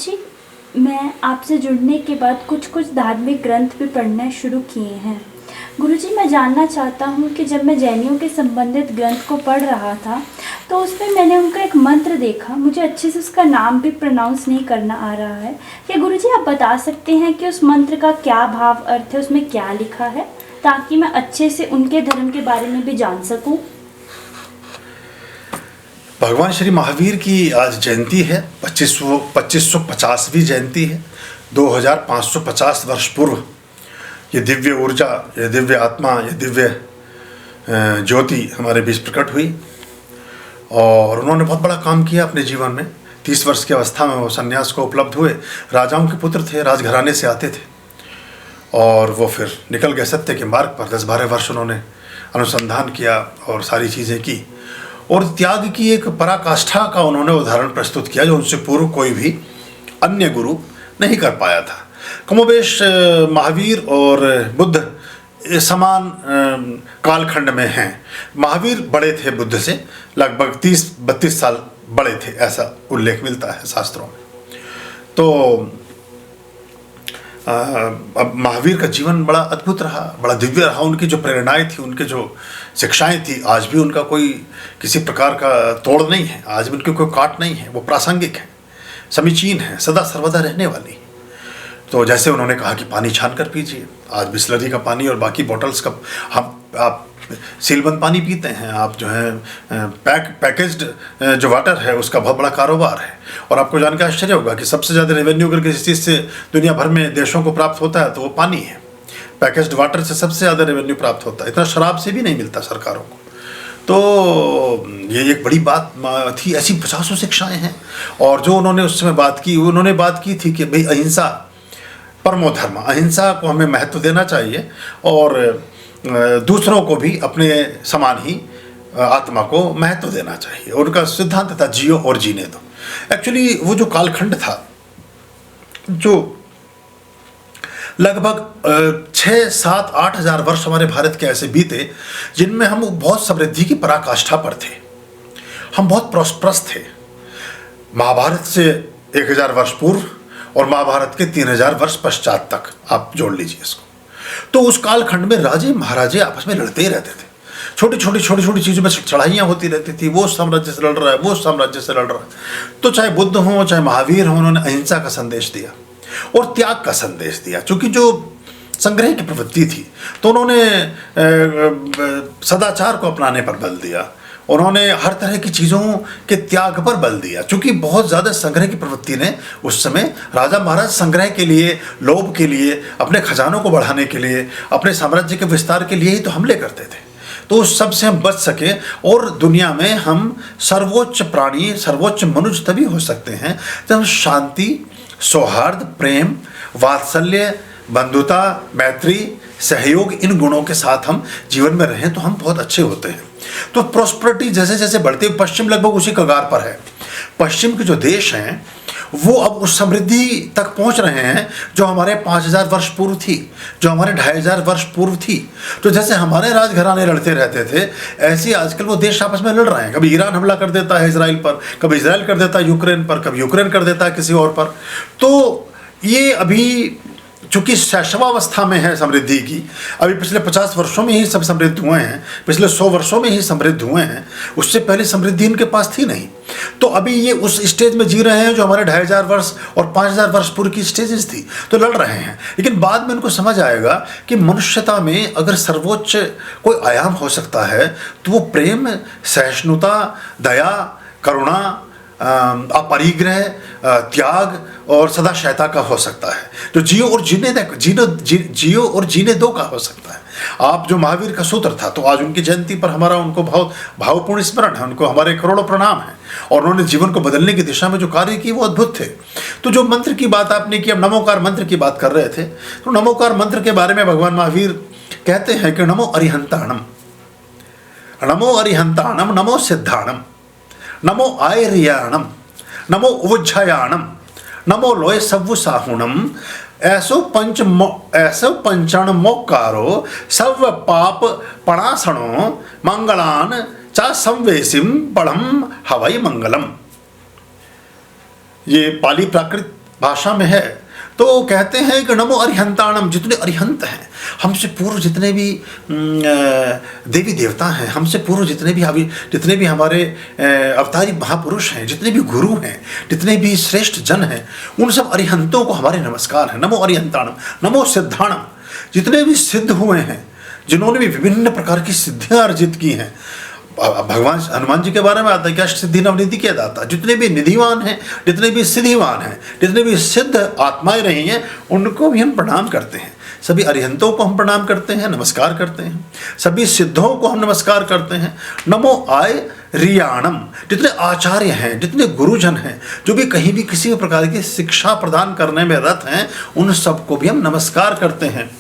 गुरुजी, मैं आपसे जुड़ने के बाद कुछ धार्मिक ग्रंथ भी पढ़ना शुरू किए हैं। गुरुजी, मैं जानना चाहता हूँ कि जब मैं जैनियों के संबंधित ग्रंथ को पढ़ रहा था तो उसमें मैंने उनका एक मंत्र देखा। मुझे अच्छे से उसका नाम भी प्रोनाउंस नहीं करना आ रहा है। क्या गुरुजी आप बता सकते हैं कि उस मंत्र का क्या भाव अर्थ है, उसमें क्या लिखा है, ताकि मैं अच्छे से उनके धर्म के बारे में भी जान सकूँ। भगवान श्री महावीर की आज जयंती है, 2550वीं जयंती है। 2550 वर्ष पूर्व ये दिव्य ऊर्जा, ये दिव्य आत्मा, ये दिव्य ज्योति हमारे बीच प्रकट हुई और उन्होंने बहुत बड़ा काम किया अपने जीवन में। 30 वर्ष की अवस्था में वो सन्यास को उपलब्ध हुए। राजाओं के पुत्र थे, राजघराने से आते थे और वो फिर निकल गए सत्य के मार्ग पर। 10-12 वर्ष उन्होंने अनुसंधान किया और सारी चीज़ें की और त्याग की एक पराकाष्ठा का उन्होंने उदाहरण प्रस्तुत किया जो उनसे पूर्व कोई भी अन्य गुरु नहीं कर पाया था। कमोबेश महावीर और बुद्ध समान कालखंड में हैं। महावीर बड़े थे बुद्ध से, लगभग 30-32 साल बड़े थे, ऐसा उल्लेख मिलता है शास्त्रों में। तो अब महावीर का जीवन बड़ा अद्भुत रहा, बड़ा दिव्य रहा। उनकी जो प्रेरणाएं थी, उनके जो शिक्षाएं थी, आज भी उनका कोई किसी प्रकार का तोड़ नहीं है, आज भी उनकी कोई काट नहीं है। वो प्रासंगिक है, समीचीन है, सदा सर्वदा रहने वाली। तो जैसे उन्होंने कहा कि पानी छान कर पीजिए, आज बिस्लरी का पानी और बाकी बॉटल्स का आप सीलबंद पानी पीते हैं, आप जो है पैकेज्ड जो वाटर है उसका बहुत बड़ा कारोबार है। और आपको जान के आश्चर्य होगा कि सबसे ज़्यादा रेवेन्यू अगर किसी चीज़ से दुनिया भर में देशों को प्राप्त होता है तो वो पानी है। पैकेज्ड वाटर से सबसे ज़्यादा रेवेन्यू प्राप्त होता है, इतना शराब से भी नहीं मिलता सरकारों को। तो ये एक बड़ी बात थी। ऐसी 50 शिक्षाएँ हैं। और जो उन्होंने उस समय बात की, उन्होंने बात की थी कि भाई अहिंसा परमो धर्म, अहिंसा को हमें महत्व देना चाहिए और दूसरों को भी अपने समान ही आत्मा को महत्व देना चाहिए। उनका सिद्धांत था जियो और जीने दो। एक्चुअली वो जो कालखंड था, जो लगभग 6-7-8 हज़ार वर्ष हमारे भारत के ऐसे बीते जिनमें हम बहुत समृद्धि की पराकाष्ठा पर थे, हम बहुत प्रॉस्परस थे। महाभारत से 1000 वर्ष पूर्व और महाभारत के 3000 वर्ष पश्चात तक आप जोड़ लीजिए इसको। तो उस कालखंड में राजे महाराजे आपस में लड़ते ही रहते थे। छोटी छोटी चीज़ों में चढ़ाइयाँ होती रहती थी। वो साम्राज्य से लड़ रहा है, वो साम्राज्य से लड़ रहा है। तो चाहे बुद्ध हों, चाहे महावीर हों, उन्होंने अहिंसा का संदेश दिया और त्याग का संदेश दिया। चूँकि जो संग्रह की प्रवृत्ति थी तो उन्होंने सदाचार को अपनाने पर बल दिया। उन्होंने हर तरह की चीज़ों के त्याग पर बल दिया। चूँकि बहुत ज़्यादा संग्रह की प्रवृत्ति ने उस समय राजा महाराज संग्रह के लिए, लोभ के लिए, अपने खजानों को बढ़ाने के लिए, अपने साम्राज्य के विस्तार के लिए ही तो हमले करते थे। तो उस सब से हम बच सके और दुनिया में हम सर्वोच्च प्राणी, सर्वोच्च मनुष्य तभी हो सकते हैं जब हम शांति, सौहार्द, प्रेम, वात्सल्य, बंधुता, मैत्री, सहयोग, इन गुणों के साथ हम जीवन में रहें तो हम बहुत अच्छे होते हैं। तो प्रॉस्पेरिटी जैसे जैसे बढ़ती, पश्चिम लगभग उसी कगार पर है। पश्चिम के जो देश हैं वो अब उस समृद्धि तक पहुंच रहे हैं जो हमारे 5000 वर्ष पूर्व थी, जो हमारे 2500 वर्ष पूर्व थी। तो जैसे हमारे राजघराने लड़ते रहते थे, ऐसे ही आजकल वो देश आपस में लड़ रहे हैं। कभी ईरान हमला कर देता है इजराइल पर, कभी इजराइल कर देता है यूक्रेन पर, कभी यूक्रेन कर देता है किसी और पर। तो ये अभी चूँकि शैशवावस्था में है समृद्धि की, अभी पिछले 50 वर्षों में ही सब समृद्ध हुए हैं, पिछले 100 वर्षों में ही समृद्ध हुए हैं। उससे पहले समृद्धि इनके पास थी नहीं। तो अभी ये उस स्टेज में जी रहे हैं जो हमारे 2500 वर्ष और 5000 वर्ष पूर्व की स्टेजेस थी। तो लड़ रहे हैं, लेकिन बाद में उनको समझ आएगा कि मनुष्यता में अगर सर्वोच्च कोई आयाम हो सकता है तो वो प्रेम, सहिष्णुता, दया, करुणा, अपरिग्रह, त्याग और सदाशयता का हो सकता है। जो जियो और जीने दो का हो सकता है। आप जो महावीर का सूत्र था, तो आज उनकी जयंती पर हमारा उनको बहुत भावपूर्ण स्मरण है, उनको हमारे करोड़ों प्रणाम हैं। और उन्होंने जीवन को बदलने की दिशा में जो कार्य किए वो अद्भुत थे। तो जो मंत्र की बात आपने की, अब नमोकार मंत्र की बात कर रहे थे, तो नमोकार मंत्र के बारे में भगवान महावीर कहते हैं कि नमो अरिहंताणम, नमो अरिहंताणम, नमो सिद्धाणम, नमो आयर्याणम, नमो उज्जयाणम, नमो लोय सव्व साहुणम, ऐसो पंचण मोकारो सव पाप पणासणो मंगलान चा संवेसिम पढ़म हवई मंगलम। ये पाली प्राकृत भाषा में है। तो कहते हैं कि नमो अरिहंताणम, जितने अरिहंत हैं, हमसे पूर्व जितने भी देवी देवता हैं, हमसे पूर्व जितने भी हमारे अवतारी महापुरुष हैं, जितने भी गुरु हैं, जितने भी श्रेष्ठ जन हैं, उन सब अरिहंतों को हमारे नमस्कार है। नमो अरिहंताणम, नमो सिद्धाणम, जितने भी सिद्ध हुए हैं, जिन्होंने भी विभिन्न प्रकार की सिद्धियां अर्जित की हैं। भगवान हनुमान जी के बारे में आता है कि अष्ट सिद्धि नवनिधि के दाता, जितने भी निधिवान हैं, जितने भी सिद्धिवान हैं, जितने भी सिद्ध आत्माएं रही हैं, उनको भी हम प्रणाम करते हैं। सभी अरिहंतों को हम प्रणाम करते हैं, नमस्कार करते हैं। सभी सिद्धों को हम नमस्कार करते हैं। नमो आय रियाणम, जितने आचार्य हैं, जितने गुरुजन हैं, जो भी कहीं भी किसी भी प्रकार की शिक्षा प्रदान करने में रत हैं, उन सबको भी हम नमस्कार करते हैं।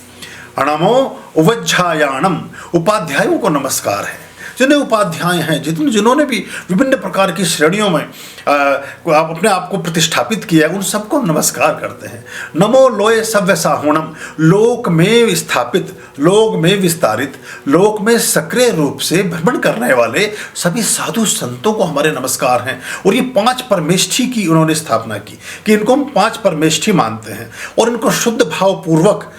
नमो उवज्झायाणम, उपाध्यायों को नमस्कार है। जितने उपाध्याय हैं, जिन्होंने भी विभिन्न प्रकार की श्रेणियों में अपने आप को प्रतिष्ठापित किया है, उन सबको हम नमस्कार करते हैं। नमो लोय सव्य साहुणम, लोक में स्थापित, लोक में विस्तारित, लोक में सक्रिय रूप से भ्रमण करने वाले सभी साधु संतों को हमारे नमस्कार हैं। और ये 5 परमेष्ठी की उन्होंने स्थापना की कि इनको हम 5 परमेष्ठी मानते हैं, और इनको शुद्ध भाव पूर्वक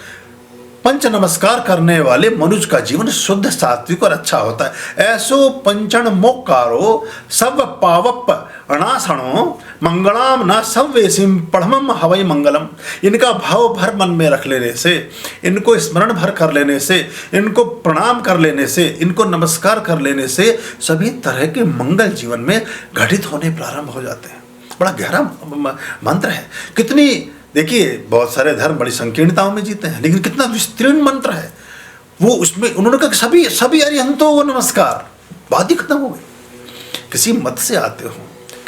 पंच नमस्कार करने वाले मनुष्य का जीवन शुद्ध, सात्विक और अच्छा होता है। ऐसो पंचन मोक्कारो सब पावप अणासणो मंगलाम न सवेसिम पढ़मम हवई मंगलम। इनका भाव भर मन में रख लेने से, इनको स्मरण भर कर लेने से, इनको प्रणाम कर लेने से, इनको नमस्कार कर लेने से सभी तरह के मंगल जीवन में घटित होने प्रारंभ हो जाते हैं। बड़ा गहरा मंत्र है। कितनी, देखिए, बहुत सारे धर्म बड़ी संकीर्णताओं में जीते हैं, लेकिन कितना विस्तीर्ण मंत्र है वो। उसमें उन्होंने कहा कि सभी अरिहंतों को नमस्कार। बात ही खत्म हो गई। किसी मत से आते हो,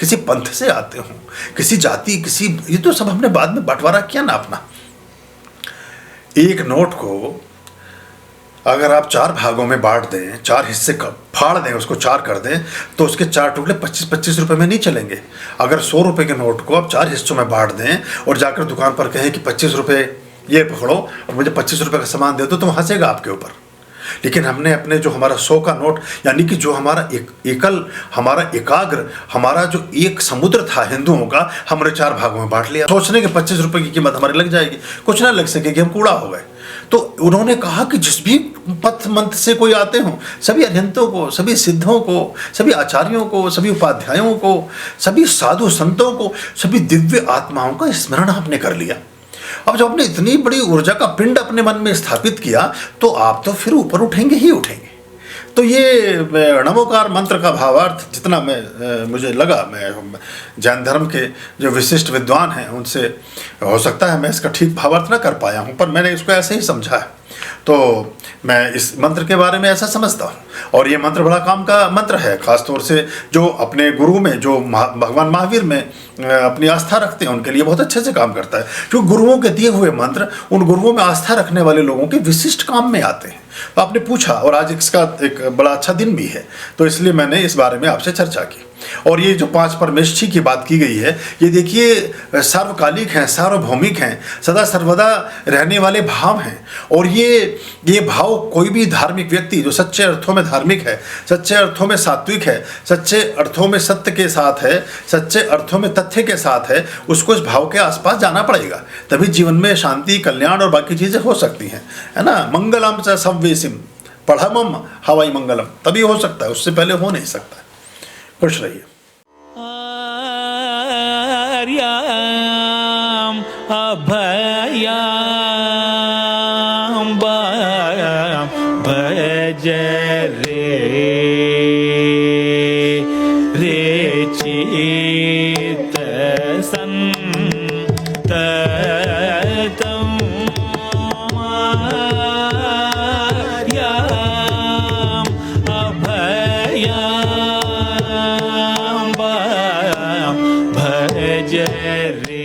किसी पंथ से आते हो, किसी जाति, ये तो सब हमने बाद में बंटवारा किया ना अपना। एक नोट को अगर आप 4 भागों में बांट दें, 4 हिस्से फाड़ दें, उसको 4 कर दें, तो उसके 4 टुकड़े 25-25 रुपए में नहीं चलेंगे। अगर 100 रुपए के नोट को आप 4 हिस्सों में बांट दें और जाकर दुकान पर कहें कि 25 रुपए ये पकड़ो और मुझे 25 रुपए का सामान दे दो, तो वो हंसेगा आपके ऊपर। लेकिन हमने अपने जो हमारा 100 का नोट, यानी कि जो हमारा हमारा एकाग्र, हमारा जो एक समुद्र था हिंदुओं का, हमने 4 भागों में बांट लिया, सोचने के 25 रुपए की कीमत हमारी लग जाएगी, कुछ ना लग सकेगी, हम कूड़ा हो गए। तो उन्होंने कहा कि जिस भी पथ मंत्र से कोई आते हों, सभी अरिहंतों को, सभी सिद्धों को, सभी आचार्यों को, सभी उपाध्यायों को, सभी साधु संतों को, सभी दिव्य आत्माओं का स्मरण आपने कर लिया। अब जब आपने इतनी बड़ी ऊर्जा का पिंड अपने मन में स्थापित किया, तो आप तो फिर ऊपर उठेंगे ही उठेंगे। तो ये नमोकार मंत्र का भावार्थ जितना मुझे लगा, मैं जैन धर्म के जो विशिष्ट विद्वान हैं उनसे, हो सकता है मैं इसका ठीक भावार्थ ना कर पाया हूँ, पर मैंने इसको ऐसे ही समझा है। तो मैं इस मंत्र के बारे में ऐसा समझता हूँ, और ये मंत्र बड़ा काम का मंत्र है। खासतौर से जो अपने गुरु में, जो भगवान महावीर में अपनी आस्था रखते हैं, उनके लिए बहुत अच्छे से काम करता है। क्योंकि गुरुओं के दिए हुए मंत्र उन गुरुओं में आस्था रखने वाले लोगों के विशिष्ट काम में आते हैं। तो आपने पूछा, और आज इसका एक बड़ा अच्छा दिन भी है, तो इसलिए मैंने इस बारे में आपसे चर्चा की। और ये जो 5 परमेष्ठी की बात की गई है, ये देखिए सार्वकालिक हैं, सार्वभौमिक हैं, सदा सर्वदा रहने वाले भाव हैं। और ये भाव कोई भी धार्मिक व्यक्ति जो सच्चे अर्थों में धार्मिक है, सच्चे अर्थों में सात्विक है, सच्चे अर्थों में सत्य के साथ है, सच्चे अर्थों में तथ्य के साथ है, उसको इस भाव के आसपास जाना पड़ेगा। तभी जीवन में शांति, कल्याण और बाकी चीज़ें हो सकती हैं, है ना। मंगलम च सव्वेसिम पढ़मम हवाई मंगलम, तभी हो सकता है, उससे पहले हो नहीं सकता। खुश रहिए। आर्याम अभयाम भज रे चित संततम आर्याम अभयाम भज रे